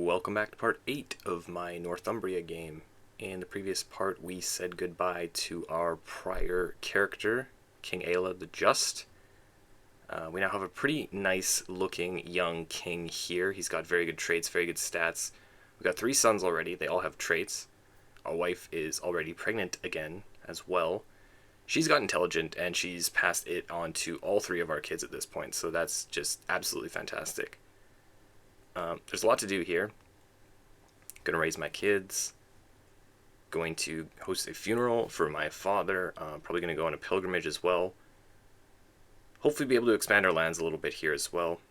Welcome back to part 8 of my Northumbria game. In the previous part, we said goodbye to our prior character, King Ælla the Just. We now have a pretty nice looking young king here. He's got very good traits, very good stats. We've got 3 sons already, they all have traits. Our wife is already pregnant again as well. She's got intelligent and she's passed it on to all 3 of our kids at this point, so that's just absolutely fantastic. There's a lot to do here. Gonna raise my kids. Going to host a funeral for my father. Probably gonna go on a pilgrimage as well. Hopefully be able to expand our lands a little bit here as well.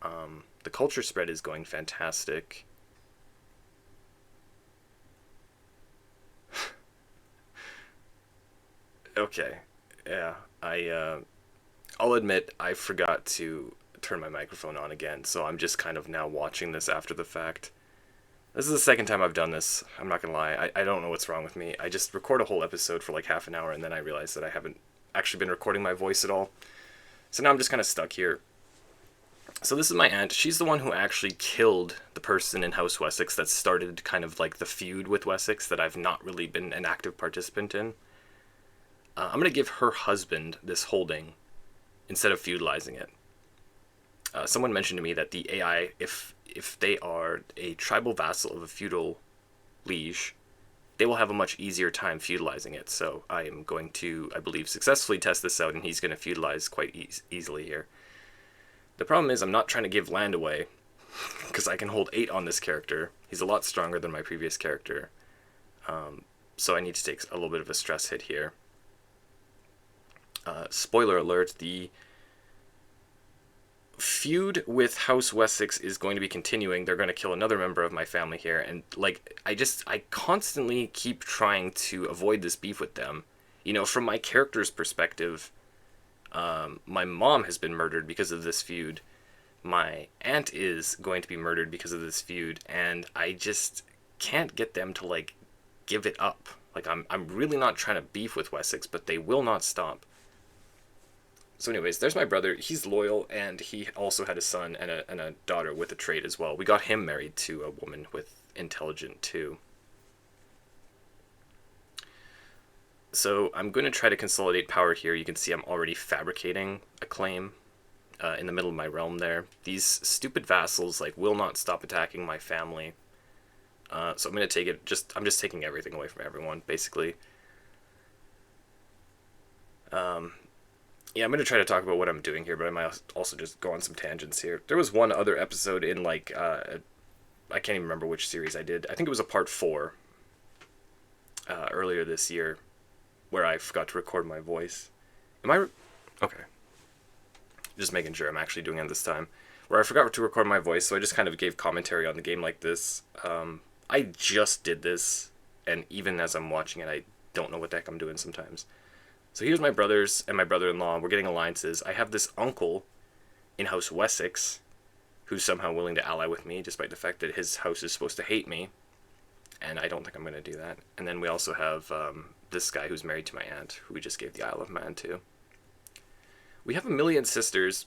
The culture spread is going fantastic. Okay, yeah, I'll admit I forgot to turn my microphone on again, so I'm just kind of now watching this after the fact. This is the second time I've done this, I'm not gonna lie. I don't know what's wrong with me. I just record a whole episode for like half an hour and then I realize that I haven't actually been recording my voice at all. So now I'm just kind of stuck here. So this is my aunt. She's the one who actually killed the person in House Wessex that started kind of like the feud with Wessex that I've not really been an active participant in. I'm gonna give her husband this holding instead of feudalizing it. Someone mentioned to me that the AI, if they are a tribal vassal of a feudal liege, they will have a much easier time feudalizing it. So I am going to, I believe, successfully test this out, and he's going to feudalize quite easily here. The problem is I'm not trying to give land away, because I can hold 8 on this character. He's a lot stronger than my previous character. So I need to take a little bit of a stress hit here. Spoiler alert, the feud with House Wessex is going to be continuing. They're going to kill another member of my family here, and like I constantly keep trying to avoid this beef with them. You know, from my character's perspective, my mom has been murdered because of this feud. My aunt is going to be murdered because of this feud, and I just can't get them to like give it up. Like I'm really not trying to beef with Wessex, but they will not stop. So anyways, there's my brother. He's loyal, and he also had a son and a daughter with a trait as well. We got him married to a woman with intelligent too. So I'm going to try to consolidate power here. You can see I'm already fabricating a claim in the middle of my realm there. These stupid vassals like will not stop attacking my family. So I'm going to take it. I'm just taking everything away from everyone, basically. Yeah, I'm going to try to talk about what I'm doing here, but I might also just go on some tangents here. There was one other episode in, like, I can't even remember which series I did. I think it was a part 4 earlier this year where I forgot to record my voice. Okay. Just making sure I'm actually doing it this time. Where I forgot to record my voice, so I just kind of gave commentary on the game like this. I just did this, and even as I'm watching it, I don't know what the heck I'm doing sometimes. So here's my brothers and my brother-in-law. We're getting alliances. I have this uncle in House Wessex who's somehow willing to ally with me, despite the fact that his house is supposed to hate me. And I don't think I'm going to do that. And then we also have this guy who's married to my aunt, who we just gave the Isle of Man to. We have 1 million sisters,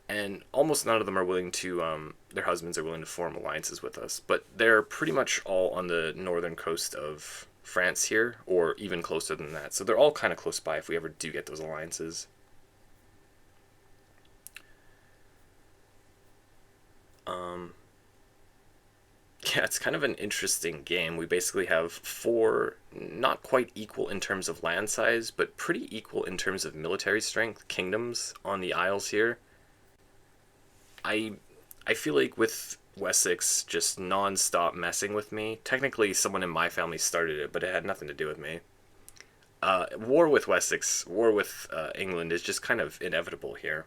and almost none of them are willing to, their husbands are willing to form alliances with us. But they're pretty much all on the northern coast of France here, or even closer than that. So they're all kind of close by if we ever do get those alliances. Yeah, it's kind of an interesting game. We basically have 4 not quite equal in terms of land size, but pretty equal in terms of military strength kingdoms on the Isles here. I feel like with Wessex just non-stop messing with me. Technically, someone in my family started it, but it had nothing to do with me. War with Wessex, war with England is just kind of inevitable here.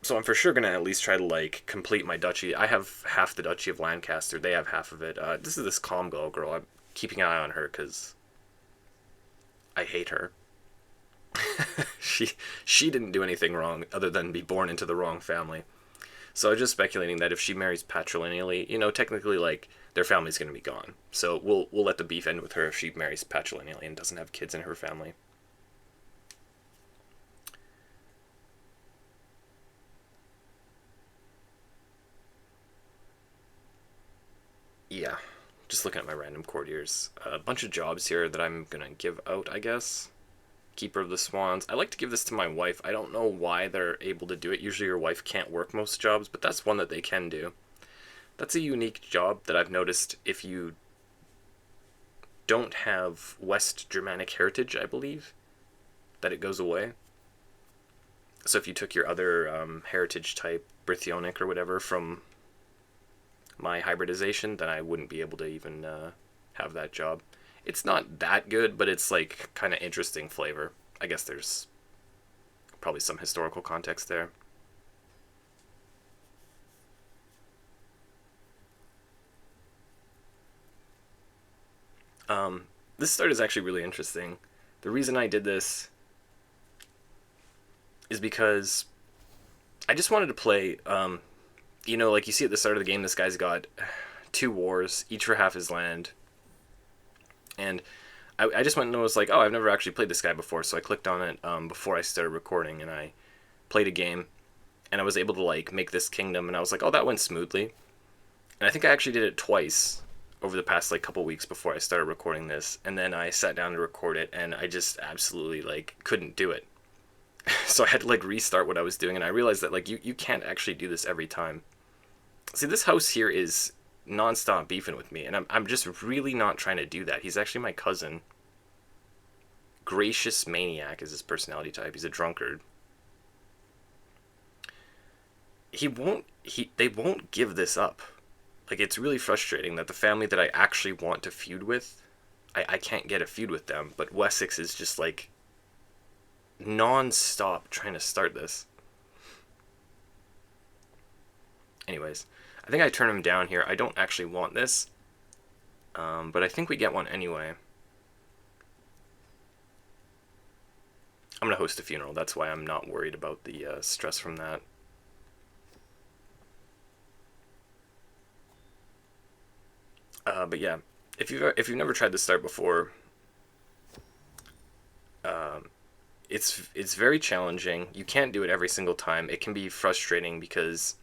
So I'm for sure going to at least try to, like, complete my duchy. I have half the duchy of Lancaster. They have half of it. This is this Comgall girl. I'm keeping an eye on her because I hate her. She didn't do anything wrong other than be born into the wrong family. So I was just speculating that if she marries patrilineally, you know, technically, like, their family's going to be gone. So we'll let the beef end with her if she marries patrilineally and doesn't have kids in her family. Just looking at my random courtiers. A bunch of jobs here that I'm going to give out, I guess. Keeper of the Swans. I like to give this to my wife. I don't know why they're able to do it. Usually your wife can't work most jobs, but that's one that they can do. That's a unique job that I've noticed if you don't have West Germanic heritage, I believe, that it goes away. So if you took your other heritage type, Brithionic or whatever, from my hybridization, then I wouldn't be able to even have that job. It's not that good, but it's like kind of interesting flavor. I guess there's probably some historical context there. This start is actually really interesting. The reason I did this is because I just wanted to play, like you see at the start of the game, this guy's got 2 wars, each for half his land. And I just went and was like, oh, I've never actually played this guy before, so I clicked on it before I started recording, and I played a game, and I was able to, like, make this kingdom, and I was like, oh, that went smoothly. And I think I actually did it twice over the past, like, couple weeks before I started recording this, and then I sat down to record it, and I just absolutely, like, couldn't do it. So I had to, like, restart what I was doing, and I realized that, like, you can't actually do this every time. See, this house here is non-stop beefing with me, and I'm just really not trying to do that. He's actually my cousin. Gracious Maniac is his personality type. He's a drunkard. They won't give this up. Like, it's really frustrating that the family that I actually want to feud with, I can't get a feud with them, but Wessex is just, like, non-stop trying to start this. Anyways, I think I turn him down here. I don't actually want this, but I think we get one anyway. I'm going to host a funeral. That's why I'm not worried about the stress from that. But yeah, if you've never tried this start before, it's very challenging. You can't do it every single time. It can be frustrating because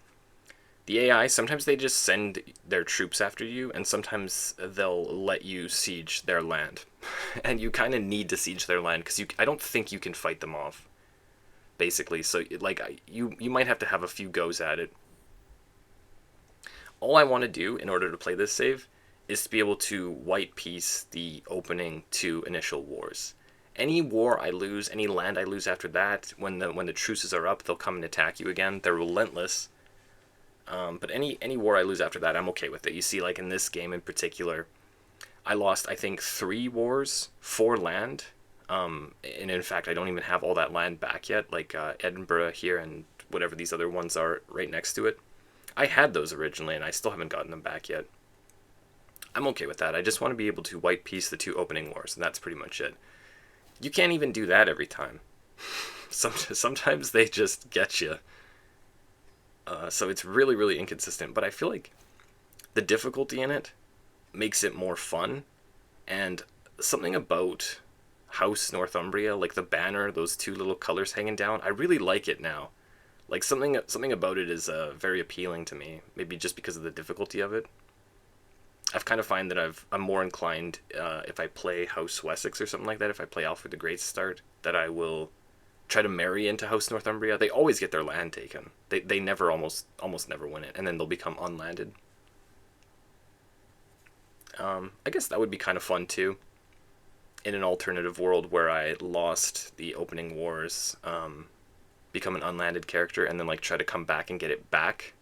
the AI, sometimes they just send their troops after you, and sometimes they'll let you siege their land. And you kind of need to siege their land, because I don't think you can fight them off, basically. So, like, you might have to have a few goes at it. All I want to do in order to play this save is to be able to white piece the opening 2 initial wars. Any war I lose, any land I lose after that, when the truces are up, they'll come and attack you again. They're relentless. But any war I lose after that, I'm okay with it. You see, like in this game in particular, I lost, I think, 3 wars for land. And in fact, I don't even have all that land back yet, like Edinburgh here and whatever these other ones are right next to it. I had those originally, and I still haven't gotten them back yet. I'm okay with that. I just want to be able to white piece the 2 opening wars, and that's pretty much it. You can't even do that every time. Sometimes they just get you. So it's really, really inconsistent. But I feel like the difficulty in it makes it more fun. And something about House Northumbria, like the banner, those 2 little colors hanging down, I really like it now. Like, something about it is very appealing to me. Maybe just because of the difficulty of it. I've kind of find that I'm more inclined, if I play House Wessex or something like that, if I play Alfred the Great start, that I will try to marry into House Northumbria. They always get their land taken. They never, almost never win it, and then they'll become unlanded. I guess that would be kind of fun too, in an alternative world where I lost the opening wars, become an unlanded character, and then like try to come back and get it back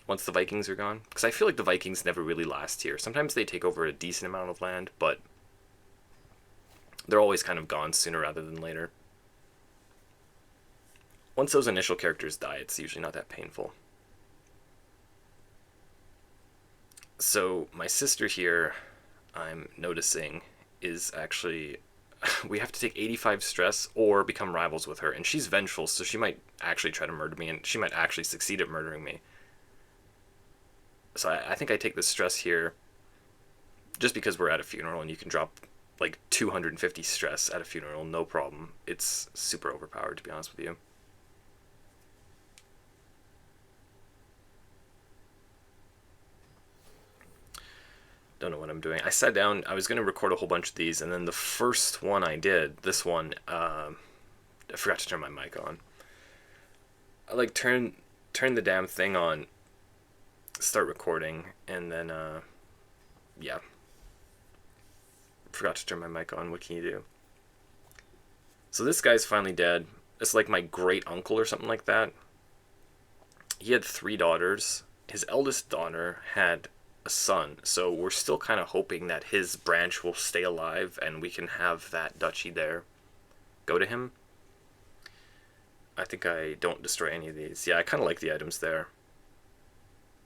once the Vikings are gone. Because I feel like the Vikings never really last here. Sometimes they take over a decent amount of land, but they're always kind of gone sooner rather than later. Once those initial characters die, it's usually not that painful. So my sister here, I'm noticing, is actually... we have to take 85 stress or become rivals with her. And she's vengeful, so she might actually try to murder me, and she might actually succeed at murdering me. So I think I take the stress here just because we're at a funeral and you can drop like 250 stress at a funeral, no problem. It's super overpowered, to be honest with you. Don't know what I'm doing. I sat down, I was going to record a whole bunch of these, and then the first one I did, this one, I forgot to turn my mic on. I like turn the damn thing on, start recording, and then yeah, forgot to turn my mic on. What can you do? So this guy's finally dead. It's like my great uncle or something like that. He had 3 daughters. His eldest daughter had a son, so we're still kind of hoping that his branch will stay alive and we can have that duchy there go to him. I think I don't destroy any of these. Yeah, I kind of like the items there.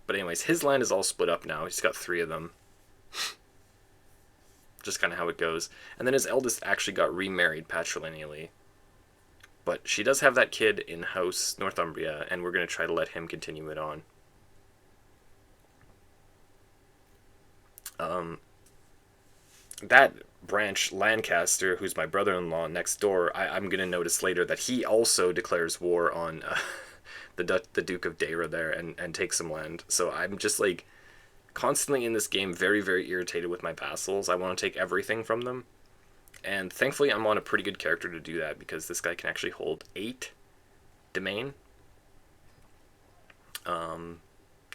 But anyways, his land is all split up now. He's got 3 of them. Just kind of how it goes. And then his eldest actually got remarried patrilineally. But she does have that kid in House Northumbria, and we're going to try to let him continue it on. That branch, Lancaster, who's my brother-in-law next door, I'm going to notice later that he also declares war on the Duke of Deira there and takes some land. So I'm just like constantly in this game very, very irritated with my vassals. I want to take everything from them. And thankfully I'm on a pretty good character to do that, because this guy can actually hold 8 domain.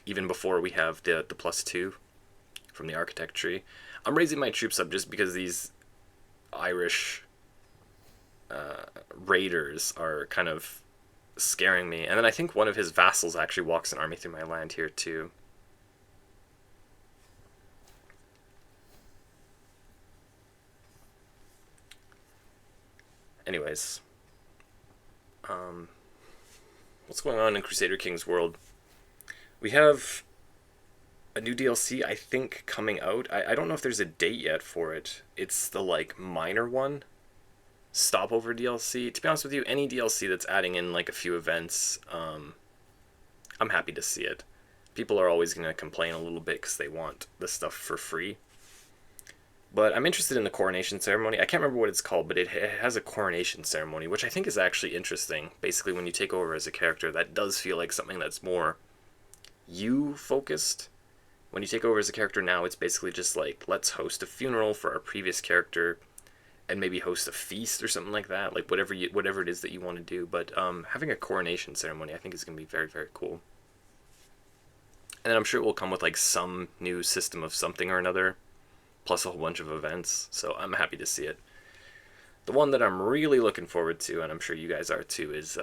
Even before we have the +2 from the architect tree. I'm raising my troops up just because these Irish raiders are kind of scaring me. And then I think one of his vassals actually walks an army through my land here too. Anyways, what's going on in Crusader Kings world? We have a new DLC, I think, coming out. I don't know if there's a date yet for it. It's the, like, minor one. Stopover DLC. To be honest with you, any DLC that's adding in, like, a few events, I'm happy to see it. People are always going to complain a little bit because they want the stuff for free. But I'm interested in the coronation ceremony. I can't remember what it's called, but it has a coronation ceremony, which I think is actually interesting. Basically, when you take over as a character, that does feel like something that's more you-focused. When you take over as a character now, it's basically just like, let's host a funeral for our previous character, and maybe host a feast or something like that, like whatever it is that you want to do. But having a coronation ceremony, I think, is going to be very, very cool. And then I'm sure it will come with like some new system of something or another, plus a whole bunch of events, so I'm happy to see it. The one that I'm really looking forward to, and I'm sure you guys are too, is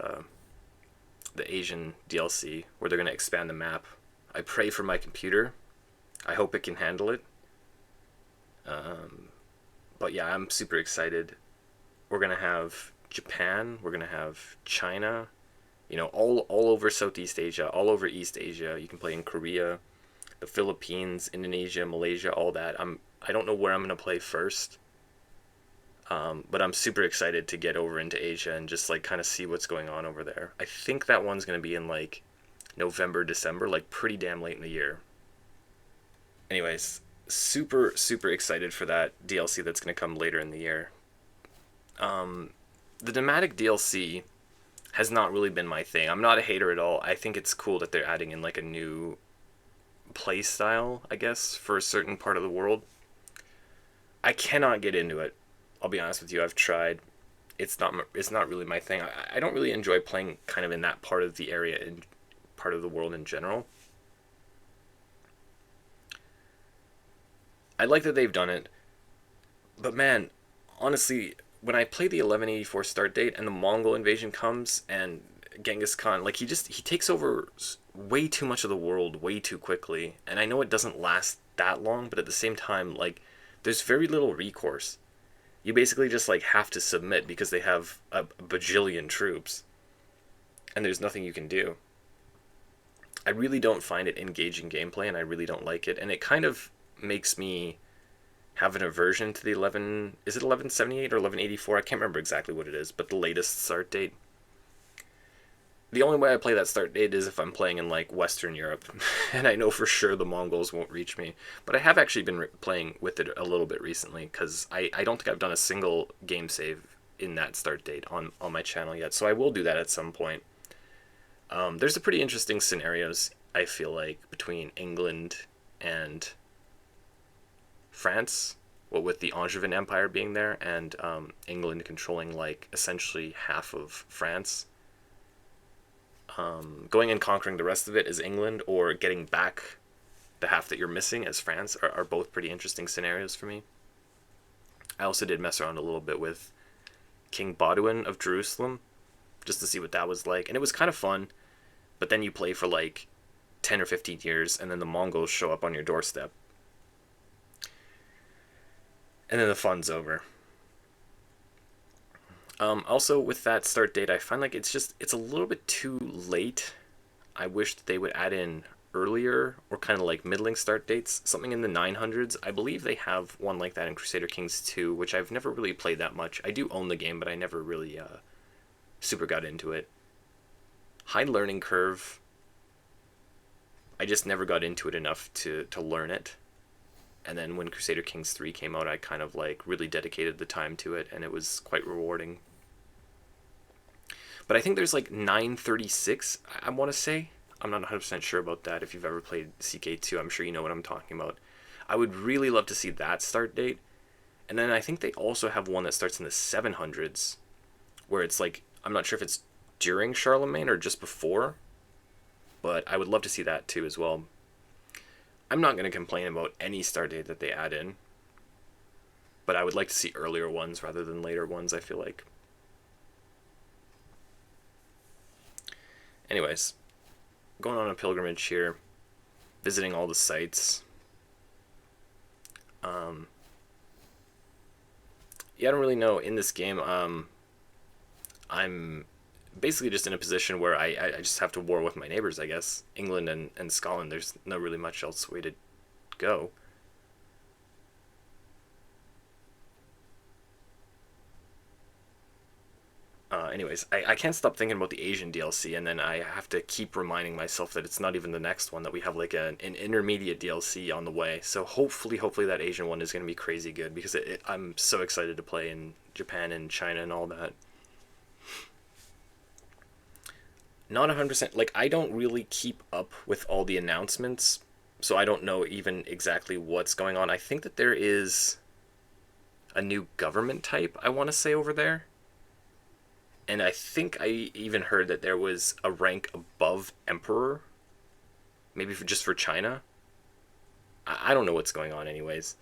the Asian DLC, where they're going to expand the map. I pray for my computer. I hope it can handle it. But yeah, I'm super excited. We're going to have Japan, we're going to have China, you know, all over Southeast Asia, all over East Asia. You can play in Korea, the Philippines, Indonesia, Malaysia, all that. I don't know where I'm going to play first. But I'm super excited to get over into Asia and just like kind of see what's going on over there. I think that one's going to be in like November, December, like pretty damn late in the year. Anyways, super, super excited for that DLC that's going to come later in the year. The Nomadic DLC has not really been my thing. I'm not a hater at all. I think it's cool that they're adding in like a new play style, I guess, for a certain part of the world. I cannot get into it. I'll be honest with you. I've tried. It's not really my thing. I don't really enjoy playing kind of in that part of the area and part of the world in general. I like that they've done it, but man, honestly, when I play the 1184 start date and the Mongol invasion comes and Genghis Khan, like he takes over way too much of the world way too quickly, and I know it doesn't last that long, but at the same time, like, there's very little recourse. You basically just like have to submit because they have a bajillion troops, and there's nothing you can do. I really don't find it engaging gameplay, and I really don't like it, and it kind of makes me have an aversion to the 11... Is it 1178 or 1184? I can't remember exactly what it is, but the latest start date. The only way I play that start date is if I'm playing in, like, Western Europe, and I know for sure the Mongols won't reach me. But I have actually been playing with it a little bit recently, because I don't think I've done a single game save in that start date on my channel yet, so I will do that at some point. There's a pretty interesting scenarios, I feel like, between England and France, what with the Angevin Empire being there and England controlling like essentially half of France. Going and conquering the rest of it as England, or getting back the half that you're missing as France, are both pretty interesting scenarios for me. I also did mess around a little bit with King Baudouin of Jerusalem, just to see what that was like, and it was kind of fun. But then you play for like 10 or 15 years, and then the Mongols show up on your doorstep, and then the fun's over. Also, with that start date, I find like it's a little bit too late. I wish that they would add in earlier or kind of like middling start dates, something in the 900s. I believe they have one like that in Crusader Kings 2, which I've never really played that much. I do own the game, but I never really super got into it. High learning curve. I just never got into it enough to learn it. And then when Crusader Kings 3 came out, I kind of like really dedicated the time to it, and it was quite rewarding. But I think there's like 936, I want to say. I'm not 100% sure about that. If you've ever played CK2, I'm sure you know what I'm talking about. I would really love to see that start date. And then I think they also have one that starts in the 700s, where it's like, I'm not sure if it's during Charlemagne or just before, but I would love to see that too as well. I'm not going to complain about any start date that they add in, but I would like to see earlier ones rather than later ones, I feel like. Anyways, going on a pilgrimage here, visiting all the sites. Yeah, I don't really know. In this game, I'm basically just in a position where I just have to war with my neighbors, I guess. England and Scotland, there's no really much else way to go. Anyways, I can't stop thinking about the Asian DLC, and then I have to keep reminding myself that it's not even the next one, that we have like an intermediate DLC on the way. So hopefully that Asian one is going to be crazy good, because I'm so excited to play in Japan and China and all that. Not 100%, like I don't really keep up with all the announcements, so I don't know even exactly what's going on. I think that there is a new government type, I want to say, over there. And I think I even heard that there was a rank above Emperor, maybe just for China. I don't know what's going on, anyways.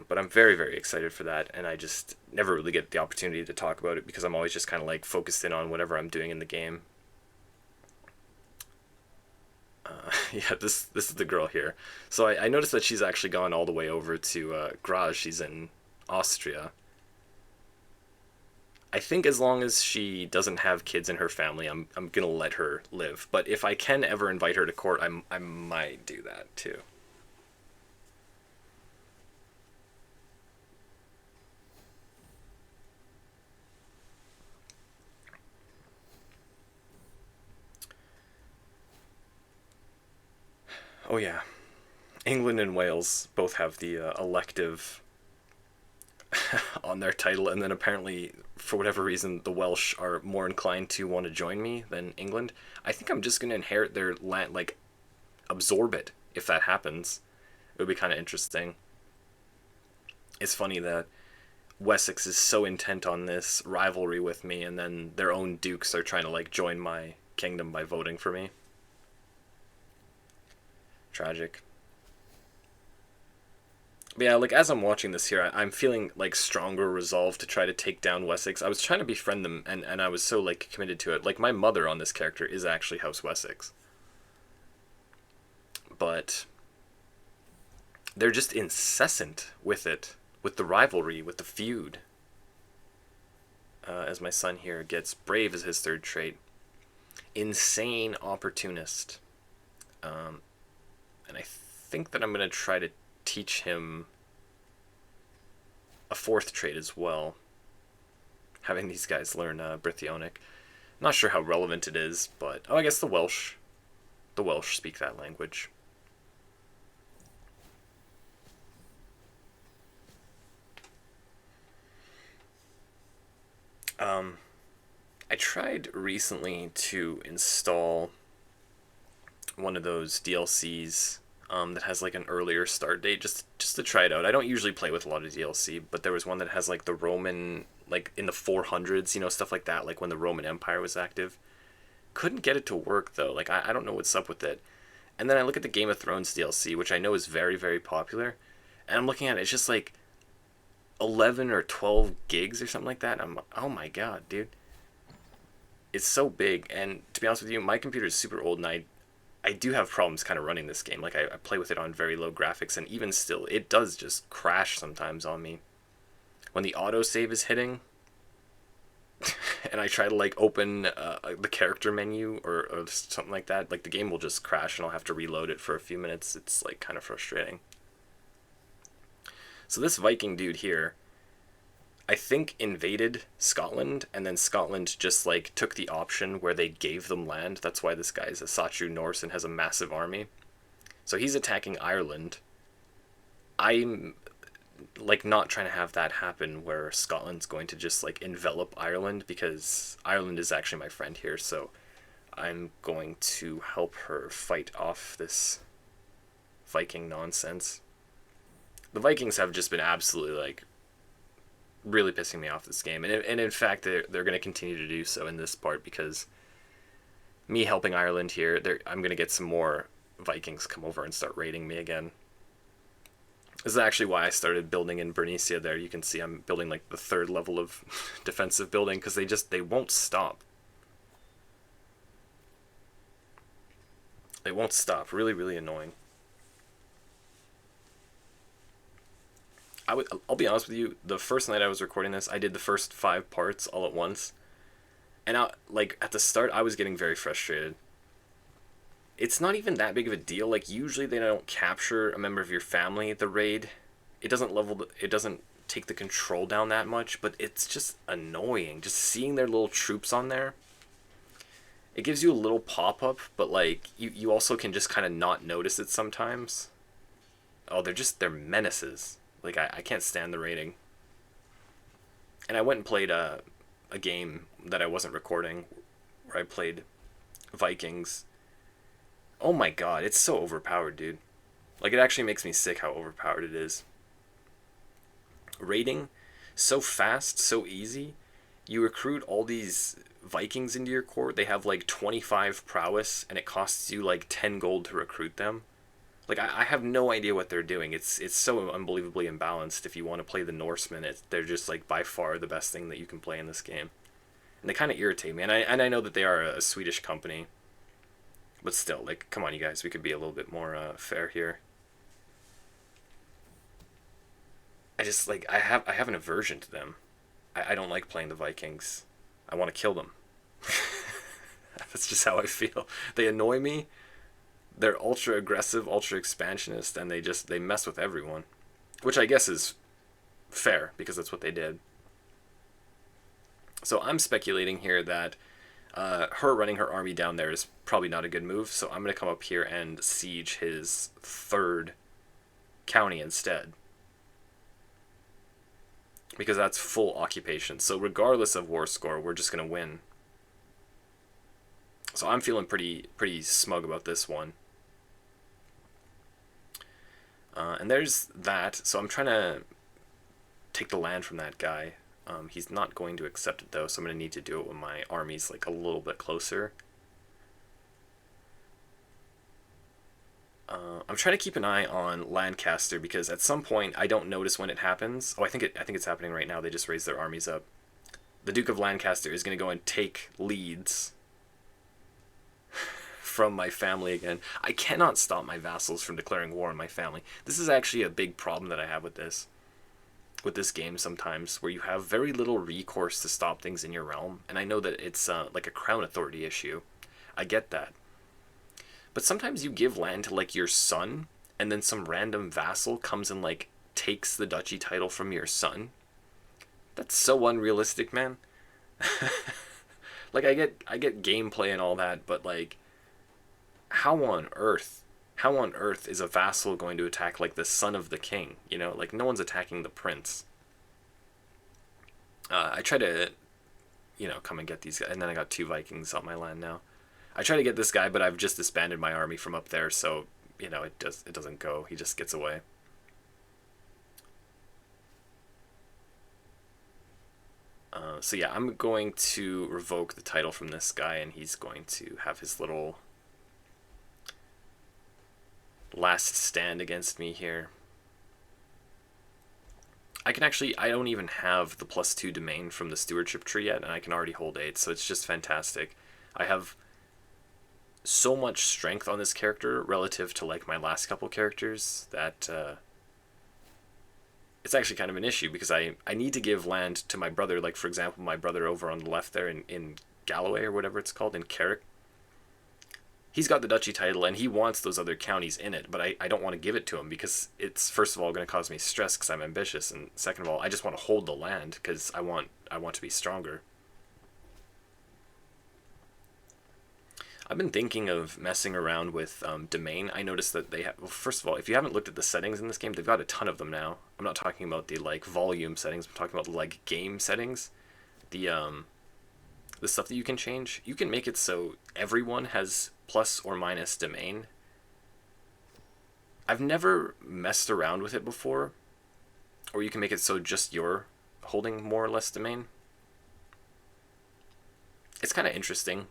But I'm very, very excited for that, and I just never really get the opportunity to talk about it because I'm always just kind of like focused in on whatever I'm doing in the game. Yeah, this is the girl here. So I noticed that she's actually gone all the way over to Graz. She's in Austria. I think as long as she doesn't have kids in her family, I'm gonna let her live. But if I can ever invite her to court, I might do that too. Oh yeah, England and Wales both have the elective on their title, and then apparently for whatever reason the Welsh are more inclined to want to join me than England. I think I'm just gonna inherit their land, like absorb it if that happens. It would be kind of interesting. It's funny that Wessex is so intent on this rivalry with me, and then their own dukes are trying to like join my kingdom by voting for me. Tragic. But yeah, like as I'm watching this here, I'm feeling like stronger resolve to try to take down Wessex. I was trying to befriend them, and I was so like committed to it. Like my mother on this character is actually House Wessex, but they're just incessant with it, with the rivalry, with the feud. As my son here gets brave as his third trait, insane opportunist, and I think that I'm gonna try to teach him a fourth trait as well. Having these guys learn Brythionic. Not sure how relevant it is, but I guess the Welsh speak that language. I tried recently to install one of those DLCs. that has like an earlier start date, just to try it out. I don't usually play with a lot of DLC, but there was one that has like the Roman, like in the 400s, stuff like that, like when the Roman Empire was active. Couldn't get it to work though. Like I don't know what's up with it. And then I look at the Game of Thrones DLC, which I know is very, very popular, and I'm looking at it, it's just like 11 or 12 gigs or something like that. And I'm like, oh my god, dude. It's so big, and to be honest with you, my computer is super old, and I do have problems kind of running this game. Like, I play with it on very low graphics, and even still, it does just crash sometimes on me. When the autosave is hitting, and I try to, like, open the character menu or something like that, like, the game will just crash, and I'll have to reload it for a few minutes. It's, like, kind of frustrating. So this Viking dude here, I think invaded Scotland, and then Scotland just like took the option where they gave them land. That's why this guy is a Sachu Norse and has a massive army. So he's attacking Ireland. I'm like not trying to have that happen where Scotland's going to just like envelop Ireland, because Ireland is actually my friend here, so I'm going to help her fight off this Viking nonsense. The Vikings have just been absolutely like really pissing me off this game, and in fact they're going to continue to do so in this part, because me helping Ireland here, I'm going to get some more Vikings come over and start raiding me again. This is actually why I started building in Bernicia there. You can see I'm building like the 3rd level of defensive building, because they won't stop. They won't stop. Really, really annoying. I'll be honest with you, the first night I was recording this, I did the first 5 parts all at once. And like at the start, I was getting very frustrated. It's not even that big of a deal. Like usually they don't capture a member of your family at the raid. It doesn't take the control down that much, but it's just annoying. Just seeing their little troops on there. It gives you a little pop-up, but like you also can just kind of not notice it sometimes. Oh, they're menaces. Like, I can't stand the rating. And I went and played a game that I wasn't recording, where I played Vikings. Oh my god, it's so overpowered, dude. Like, it actually makes me sick how overpowered it is. Raiding, so fast, so easy. You recruit all these Vikings into your court. They have like 25 prowess, and it costs you like 10 gold to recruit them. Like, I have no idea what they're doing. It's so unbelievably imbalanced. If you want to play the Norsemen, they're just, like, by far the best thing that you can play in this game. And they kind of irritate me. And I know that they are a Swedish company. But still, like, come on, you guys. We could be a little bit more fair here. I just, like, I have an aversion to them. I don't like playing the Vikings. I want to kill them. That's just how I feel. They annoy me. They're ultra aggressive, ultra expansionist, and they mess with everyone, which I guess is fair, because that's what they did. So I'm speculating here that her running her army down there is probably not a good move, so I'm going to come up here and siege his 3rd county instead, because that's full occupation. So regardless of war score, we're just going to win. So I'm feeling pretty smug about this one. And there's that. So I'm trying to take the land from that guy. He's not going to accept it though, so I'm going to need to do it when my army's like a little bit closer. I'm trying to keep an eye on Lancaster, because at some point I don't notice when it happens. Oh, I think it's happening right now. They just raised their armies up. The Duke of Lancaster is going to go and take Leeds from my family again. I cannot stop my vassals from declaring war on my family. This is actually a big problem that I have with this game sometimes, where you have very little recourse to stop things in your realm. And I know that it's like a crown authority issue. I get that. But sometimes you give land to like your son, and then some random vassal comes and like takes the duchy title from your son. That's so unrealistic, man. Like, I get gameplay and all that, but like, how on earth is a vassal going to attack like the son of the king? You know, like, no one's attacking the prince. I try to, come and get these guys, and then I got 2 Vikings on my land now. I try to get this guy, but I've just disbanded my army from up there, so it doesn't go. He just gets away. So yeah, I'm going to revoke the title from this guy, and he's going to have his little last stand against me here. I don't even have the +2 domain from the stewardship tree yet, and I can already hold 8, so it's just fantastic. I have so much strength on this character relative to like my last couple characters that it's actually kind of an issue, because I need to give land to my brother. Like, for example, my brother over on the left there in Galloway, or whatever it's called, in Carrick. He's got the duchy title, and he wants those other counties in it, but I don't want to give it to him, because it's, first of all, going to cause me stress because I'm ambitious, and second of all, I just want to hold the land because I want to be stronger. I've been thinking of messing around with domain. I noticed that they have, well, first of all, if you haven't looked at the settings in this game, they've got a ton of them now. I'm not talking about the like volume settings, I'm talking about the like game settings. The stuff that you can change. You can make it so everyone has plus or minus domain. I've never messed around with it before. Or you can make it so just you're holding more or less domain. It's kind of interesting.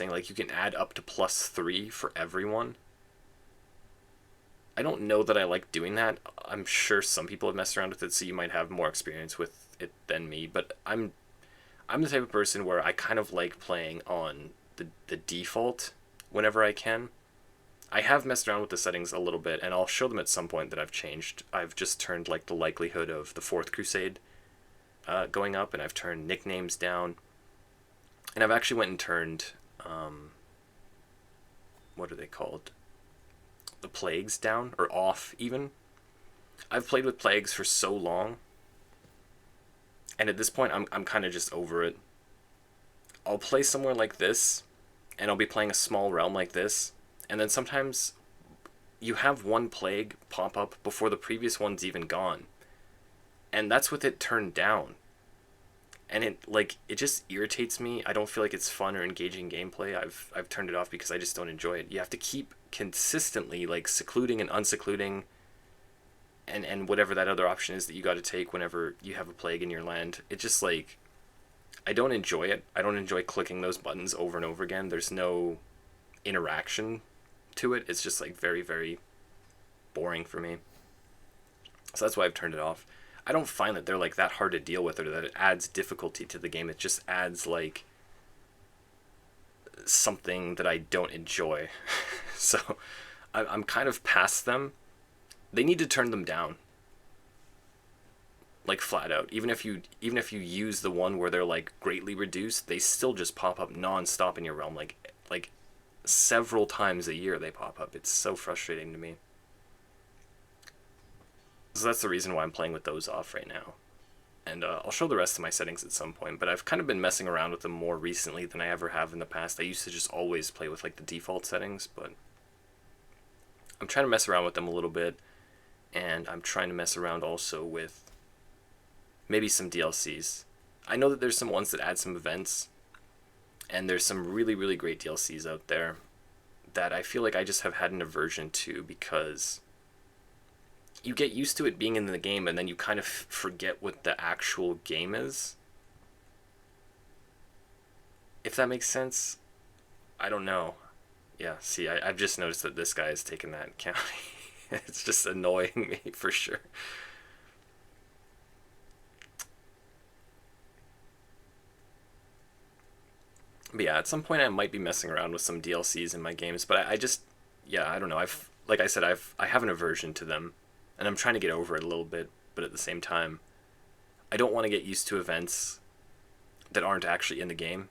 Like, you can add up to +3 for everyone. I don't know that I like doing that. I'm sure some people have messed around with it, so you might have more experience with it than me. But I'm the type of person where I kind of like playing on the default whenever I can. I have messed around with the settings a little bit, and I'll show them at some point that I've changed. I've just turned like the likelihood of the 4th Crusade going up, and I've turned nicknames down. And I've actually went and turned, what are they called? The plagues down, or off even. I've played with plagues for so long, and at this point I'm kind of just over it. I'll play somewhere like this, and I'll be playing a small realm like this, and then sometimes you have one plague pop up before the previous one's even gone. And that's with it turned down. And it just irritates me. I don't feel like it's fun or engaging gameplay. I've turned it off because I just don't enjoy it. You have to keep consistently like secluding and unsecluding, and whatever that other option is that you got to take whenever you have a plague in your land. It just like, I don't enjoy it. I don't enjoy clicking those buttons over and over again. There's no interaction to it. It's just like very, very boring for me. So that's why I've turned it off. I don't find that they're like that hard to deal with, or that it adds difficulty to the game. It just adds like something that I don't enjoy. So I'm kind of past them. They need to turn them down, like flat out. Even if you use the one where they're like greatly reduced, they still just pop up non-stop in your realm, like several times a year they pop up. It's so frustrating to me. So that's the reason why I'm playing with those off right now. And I'll show the rest of my settings at some point, but I've kind of been messing around with them more recently than I ever have in the past. I used to just always play with like the default settings, but I'm trying to mess around with them a little bit, and I'm trying to mess around also with maybe some DLCs. I know that there's some ones that add some events, and there's some really, really great DLCs out there that I feel like I just have had an aversion to, because you get used to it being in the game, and then you kind of forget what the actual game is. If that makes sense. I don't know. Yeah, see, I've just noticed that this guy has taken that county. It's just annoying me for sure. But yeah, at some point I might be messing around with some DLCs in my games, but I just, yeah, I don't know. Like I said, I have an aversion to them, and I'm trying to get over it a little bit, but at the same time, I don't want to get used to events that aren't actually in the game.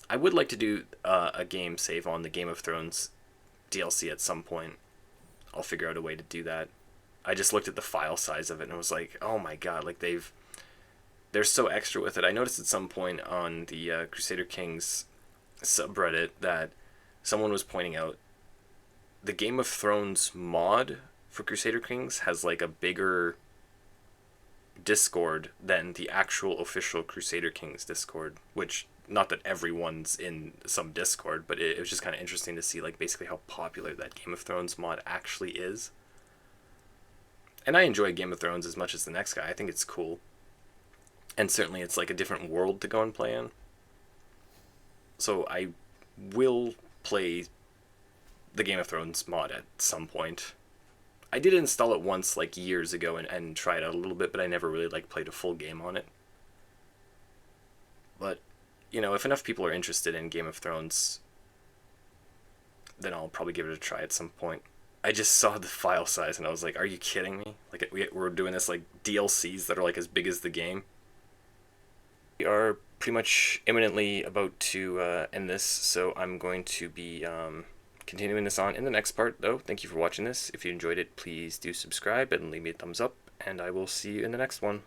I would like to do a game save on the Game of Thrones DLC at some point. I'll figure out a way to do that. I just looked at the file size of it and was like, oh my god, like they're so extra with it. I noticed at some point on the Crusader Kings subreddit that someone was pointing out the Game of Thrones mod for Crusader Kings has like a bigger Discord than the actual official Crusader Kings Discord, which not that everyone's in some Discord, but it was just kind of interesting to see like basically how popular that Game of Thrones mod actually is. And I enjoy Game of Thrones as much as the next guy. I think it's cool. And certainly it's like a different world to go and play in. So I will play the Game of Thrones mod at some point. I did install it once like years ago and try it out a little bit, but I never really like played a full game on it. But, you know, if enough people are interested in Game of Thrones, then I'll probably give it a try at some point. I just saw the file size and I was like, are you kidding me? Like, we're doing this like DLCs that are like as big as the game. We are pretty much imminently about to end this, so I'm going to be continuing this on in the next part, though. Thank you for watching this. If you enjoyed it, please do subscribe and leave me a thumbs up, and I will see you in the next one.